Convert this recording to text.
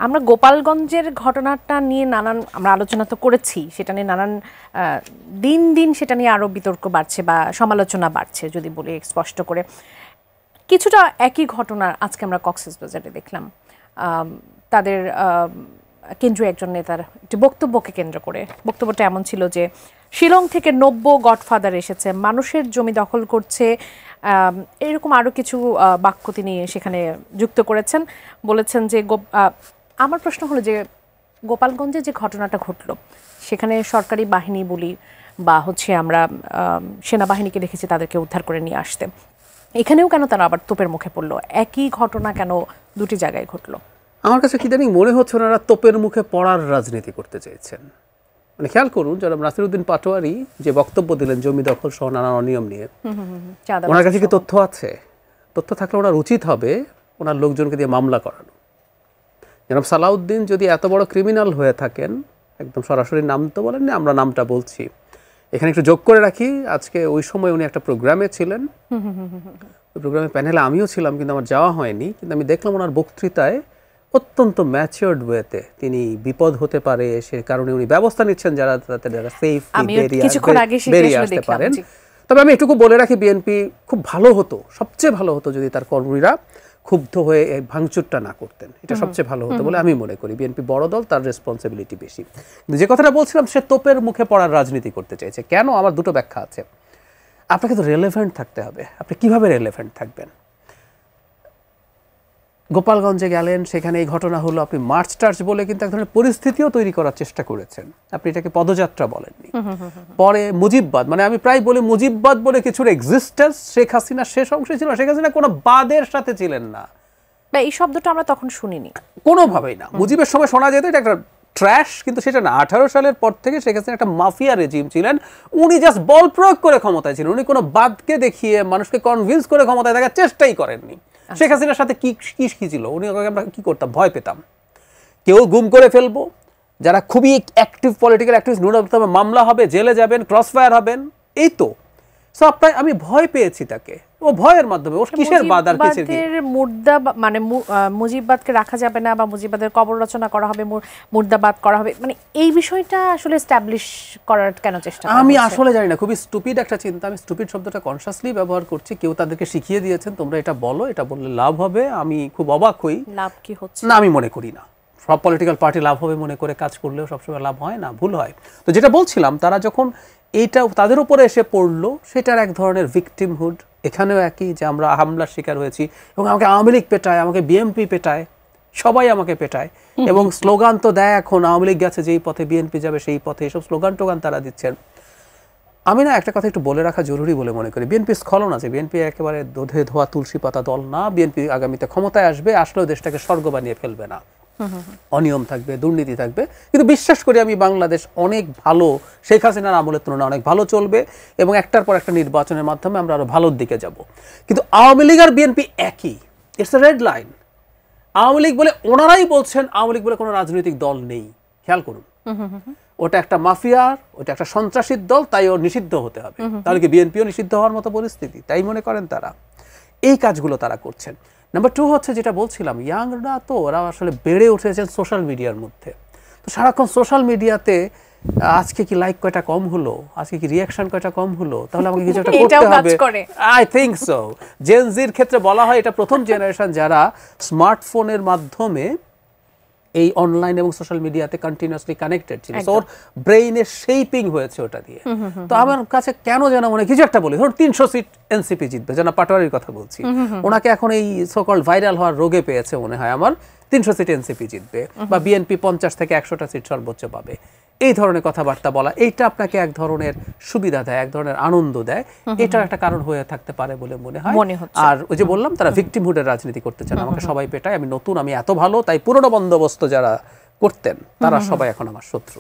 আমরা গোপালগঞ্জের ঘটনাটা নিয়ে নানান আমরা আলোচনা তো করেছি, সেটা নিয়ে নানান দিন দিন সেটা নিয়ে আরও বিতর্ক বাড়ছে বা সমালোচনা বাড়ছে যদি বলি স্পষ্ট করে। কিছুটা একই ঘটনা আজকে আমরা কক্সবাজারে দেখলাম। তাদের কেন্দ্রীয় একজন নেতার একটি বক্তব্যকে কেন্দ্র করে, বক্তব্যটা এমন ছিল যে শিলং থেকে 90 গডফাদার এসেছে, মানুষের জমি দখল করছে, এরকম আরও কিছু বাক্য তিনি সেখানে যুক্ত করেছেন। বলেছেন যে আমার প্রশ্ন হলো যে গোপালগঞ্জে যে ঘটনাটা ঘটলো সেখানে সরকারি বাহিনী বলি বা আমরা সেনাবাহিনীকে দেখেছি তাদেরকে উদ্ধার করে নিয়ে আসতে, এখানেও কেন তারা আবার তোপের মুখে পড়লো? একই ঘটনা কেন দুটি জায়গায় ঘটলো? আমার কাছে কি জানি মনে হচ্ছে ওনারা তোপের মুখে পড়ার রাজনীতি করতে চেয়েছেন। মানে খেয়াল করুন, জনাব নাসিরউদ্দিন পাটোয়ারি যে বক্তব্য দিলেন জমি দখল সহ নানা অনিয়ম নিয়ে, ওনার কাছে কি তথ্য আছে? তথ্য থাকলে ওনার উচিত হবে ওনার লোকজনকে দিয়ে মামলা করানো। জনাব সালাউদ্দিন যদি এত বড় ক্রিমিনাল হয়ে থাকেন, একদম সরাসরি নাম তো বলেননি, আমরা নামটা বলছি, এখানে একটু যোগ করে রাখি, আজকে ওই সময় উনি একটা প্রোগ্রামে ছিলেন, ওই প্রোগ্রামে প্যানেলে আমিও ছিলাম, কিন্তু আমার যাওয়া হয়নি। কিন্তু আমি দেখলাম ওনার বক্তৃতায় অত্যন্ত ম্যাচিওরড ওয়েতে তিনি বিপদ হতে পারে সে কারণে উনি ব্যবস্থা নিচ্ছেন যারা সেফ বেরিয়ে আসতে পারেন। তবে আমি এটুকু বলে রাখি, বিএনপি খুব ভালো হতো, সবচেয়ে ভালো হতো যদি তার কর্মীরা ক্ষুব্ধ হয়ে এই ভাঙচুরটা না করতেন, এটা সবচেয়ে ভালো হতো বলে আমি মনে করি। বিএনপি বড় দল, তার রেসপন্সিবিলিটি বেশি। কিন্তু যে কথাটা বলছিলাম, সে তোপের মুখে পড়ার রাজনীতি করতে চাইছে কেন? আমার দুটো ব্যাখ্যা আছে। আপনাকে তো রেলেভেন্ট থাকতে হবে। আপনি কিভাবে রেলেভেন্ট থাকবেন? গোপালগঞ্জে গেলেন, সেখানে এই ঘটনা হলো, আপনি মার্চ টার্চ বলে কিন্তু এক ধরনের পরিস্থিতিও তৈরি করার চেষ্টা করেছেন, আপনি এটাকে পদযাত্রা বলেননি। পরে মুজিববাদ, মানে আমি প্রায় বলি মুজিববাদ বলে কিছুর এক্সিস্টেন্স শেখ হাসিনা শেষ অংশে ছিল, শেখ হাসিনা কোনো বাদের সাথে ছিলেন না, এই শব্দটা আমরা তখন শুনিনি কোনোভাবেই না। মুজিবের সময় শোনা যেত এটা একটা ট্র্যাশ, কিন্তু সেটা না। 18 সালের পর থেকে শেখ হাসিনা একটা মাফিয়া রেজিম ছিলেন, উনি জাস্ট বল প্রয়োগ করে ক্ষমতায় ছিলেন, উনি কোনো বাদকে দেখিয়ে মানুষকে কনভিন্স করে ক্ষমতায় থাকার চেষ্টাই করেননি। শেখ হাসিনার সাথে কি কি ছিল, উনি আমরা কি করতাম, ভয় পেতাম, কেউ গুম করে ফেলবো, যারা খুবই অ্যাক্টিভ পলিটিক্যাল অ্যাক্টিভিস্ট ন্যূনতম মামলা হবে, জেলে যাবেন, ক্রসফায়ার হবেন, এই তো। সো আপনার আমি ভয় পেয়েছি তাকে, ও ভয়ের মাধ্যমে, ওর কিসের বাদ আর কিসের কি মুর্দা, মানে মুজিববাদকে রাখা যাবে না বা মুজিববাদের কবর রচনা করা হবে, মুর্দাবাদ করা হবে, মানে এই বিষয়টা আসলে এস্টাবলিশ করার কেন চেষ্টা? আমি আসলে জানি না, খুবই স্টুপিড একটা চিন্তা। আমি স্টুপিড শব্দটা কনসিয়াসলি ব্যবহার করছি, কেউ তাদেরকে শিখিয়ে দিয়েছেন তোমরা এটা বলো, এটা বললে লাভ হবে। আমি খুব অবাক হই। লাভ কি হচ্ছে না, আমি মনে করি না সব পলিটিক্যাল পার্টি লাভ হবে মনে করে কাজ করলেও সবসময় লাভ হয় না, ভুল হয়। তো যেটা বলছিলাম, তারা যখন এইটা তাদের উপরে এসে পড়লো, সেটার এক ধরনের ভিকটিমহুড। এখানেও একই, যে আমরা হামলার শিকার হয়েছি এবং আমাকে আওয়ামী লীগ পেটায়, আমাকে বিএনপি পেটায়, সবাই আমাকে পেটায়, এবং স্লোগান তো দেয় এখন আওয়ামী লীগ গেছে যেই পথে বিএনপি যাবে সেই পথে, এসব স্লোগান টোগান তারা দিচ্ছেন। আমি না একটা কথা একটু বলে রাখা জরুরি বলে মনে করি, বিএনপি স্খলন আছে, বিএনপি একেবারে দোধে ধোয়া তুলসী পাতা দল না। বিএনপি আগামীতে ক্ষমতায় আসবে, আসলেও দেশটাকে স্বর্গ বানিয়ে ফেলবে না। অনিয়ম থাকবে, দুর্নীতি থাকবে, কিন্তু বিশ্বাস করি আমি বাংলাদেশ অনেক ভালো, শেখ হাসিনার আমলের তুলনায় অনেক ভালো চলবে, এবং একটার পর একটা নির্বাচনের মাধ্যমে আমরা আরো ভালোর দিকে যাব। কিন্তু আওয়ামী লীগ আর বিএনপি একই, it's a red line. Awami League বলে ওনারাই বলছেন আওয়ামী লীগ বলে কোনো রাজনৈতিক দল নেই, খেয়াল করুন। ওটা একটা মাফিয়ার, ওটা একটা সন্ত্রাসীর দল, তাই ও নিষিদ্ধ হতে হবে। তাহলে কি বিএনপিও নিষিদ্ধ হওয়ার মতো পরিস্থিতি? তাই মনে করেন তারা? এই কাজগুলো তারা করছেন। নাম্বার 2 হচ্ছে, যেটা বলছিলাম, ইয়াংরা তো ওরা আসলে বেড়ে উঠেছেন সোশ্যাল মিডিয়ার মধ্যে। তো সারাক্ষণ সোশ্যাল মিডিয়াতে আজকে কি লাইক কয়টা কম হলো, আজকে কি রিয়াকশন কয়টা কম হলো, তাহলে আমাকে কিছু একটা করতে হবে। I think so. জেন জির ক্ষেত্রে বলা হয় এটা প্রথম জেনারেশন যারা স্মার্টফোনের মাধ্যমে এই অনলাইন এবং সোশ্যাল মিডিয়াতে কন্টিনিউয়াসলি কানেক্টেড ছিল, ওর ব্রেইনের শেপিং হয়েছে ওটা দিয়ে। তো আমার কাছে কেন যেন মনে কিছু একটা বলি, ধরুন 300 সিট এনসিপি জিতবে, যেন পাটোয়ারির কথা বলছি, ওনাকে এখন এই সোকল্ড ভাইরাল হওয়ার রোগে পেয়েছে মনে হয় আমার, 300 সিট এনসিপি জিতবে, বা বিএনপি 50 থেকে 100টা সিট সর্বোচ্চ পাবে, এই ধরনের কথাবার্তা বলা, এইটা আপনাকে এক ধরনের সুবিধা দেয়, এক ধরনের আনন্দ দেয়, এটার একটা কারণ হয়ে থাকতে পারে বলে মনে হয়। আর ওই যে বললাম, তারা ভিকটিমহুডের রাজনীতি করতে চান, আমাকে সবাই পেটায়, আমি নতুন, আমি এত ভালো, তাই পুরনো বন্দোবস্ত যারা করতেন তারা সবাই এখন আমার শত্রু।